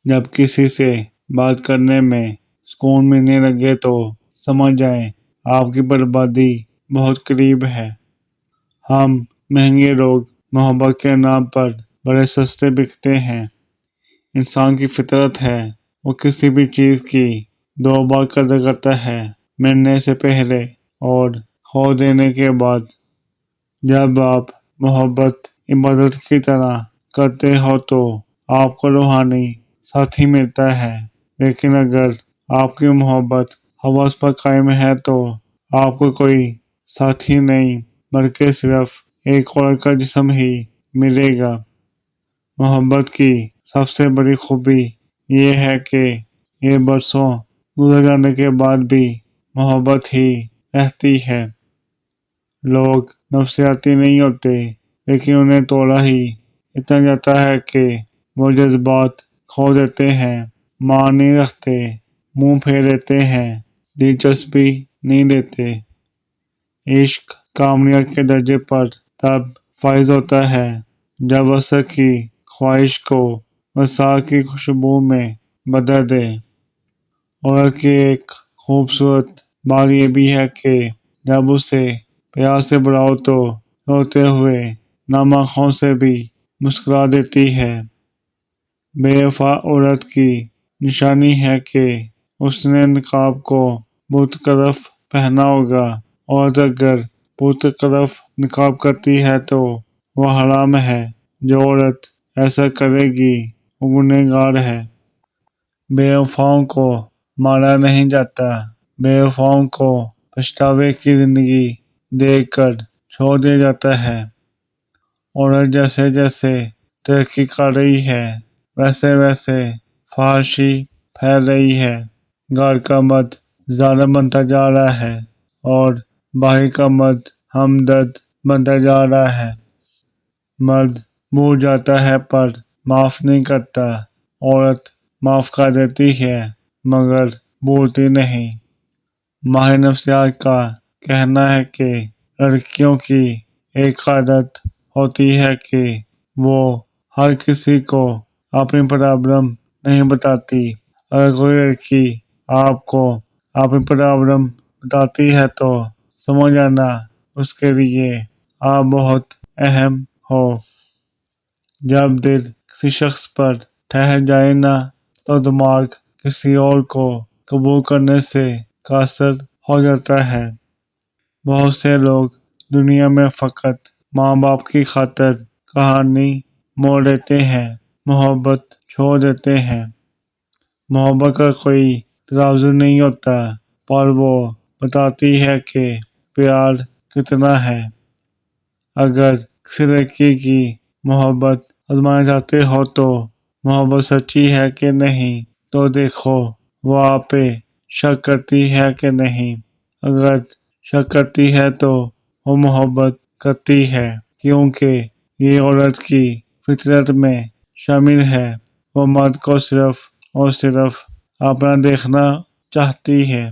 جب کسی سے بات کرنے میں سکون ملنے لگے تو سمجھ جائیں آپ کی بربادی بہت قریب ہے۔ ہم مہنگے لوگ محبت کے نام پر بڑے سستے بکتے ہیں۔ انسان کی فطرت ہے، وہ کسی بھی چیز کی 2 بار قدر کرتا ہے، ملنے سے پہلے اور کھو دینے کے بعد۔ جب آپ محبت عبادت کی طرح کرتے ہو تو آپ کو روحانی ساتھی ملتا ہے، لیکن اگر آپ کی محبت ہوس پر قائم ہے تو آپ کو کوئی ساتھی نہیں بلکہ صرف ایک اور کا جسم ہی ملے گا۔ محبت کی سب سے بڑی خوبی یہ ہے کہ یہ برسوں گزر جانے کے بعد بھی محبت ہی رہتی ہے۔ لوگ نفسیاتی نہیں ہوتے، لیکن انہیں توڑا ہی اتنا جاتا ہے کہ وہ جذبات کھو دیتے ہیں، مان نہیں رکھتے، منہ پھیر لیتے ہیں، دلچسپی نہیں لیتے۔ عشق کامیابی کے درجے پر تب فائز ہوتا ہے جب وصل کی خواہش کو وصال کی خوشبو میں بدل دے۔ عورت کی ایک خوبصورت بات یہ بھی ہے کہ جب اسے پیار سے بلاؤ تو روتے ہوئے نرم آنکھوں سے بھی مسکرا دیتی ہے۔ بے وفا عورت کی نشانی ہے کہ اس نے نقاب کو برطرف پہنا ہوگا۔ عورت اگر برطرف نقاب کرتی ہے تو وہ حرام ہے۔ جو عورت ایسا کرے گی وہ گنہگار ہے۔ بے وفاؤں کو مارا نہیں جاتا، بے وفاؤں کو پچھتاوے کی زندگی دے کر چھوڑ دیا جاتا ہے۔ عورت جیسے جیسے ترقی کر رہی ہے ویسے ویسے فحاشی پھیل رہی ہے۔ گھر کا مرد ظالم بنتا جا رہا ہے اور باہر کا مرد ہمدرد بنتا جا رہا ہے۔ مرد بھول جاتا ہے پر معاف نہیں کرتا، عورت معاف کر دیتی ہے مگر بھولتی نہیں۔ ماہر نفسیات کا کہنا ہے کہ لڑکیوں کی ایک عادت ہوتی ہے کہ وہ ہر کسی کو اپنی پرابلم نہیں بتاتی۔ اگر کوئی لڑکی آپ کو اپنی پرابلم بتاتی ہے تو سمجھ جانا اس کے لیے آپ بہت اہم ہو۔ جب دل کسی شخص پر ٹھہر جائے نا تو دماغ کسی اور کو قبول کرنے سے قاصر ہو جاتا ہے۔ بہت سے لوگ دنیا میں فقط ماں باپ کی خاطر کہانی موڑ دیتے ہیں، محبت چھوڑ دیتے ہیں۔ محبت کا کوئی ترازو نہیں ہوتا، پر وہ بتاتی ہے کہ پیار کتنا ہے۔ اگر کسی لڑکی کی محبت آزمانا چاہتے ہو تو محبت سچی ہے کہ نہیں تو دیکھو وہ آپ پہ شک کرتی ہے کہ نہیں۔ اگر شک کرتی ہے تو وہ محبت کرتی ہے، کیونکہ یہ عورت کی فطرت میں شامل ہے۔ وہ مرد کو صرف اور صرف اپنا دیکھنا چاہتی ہے۔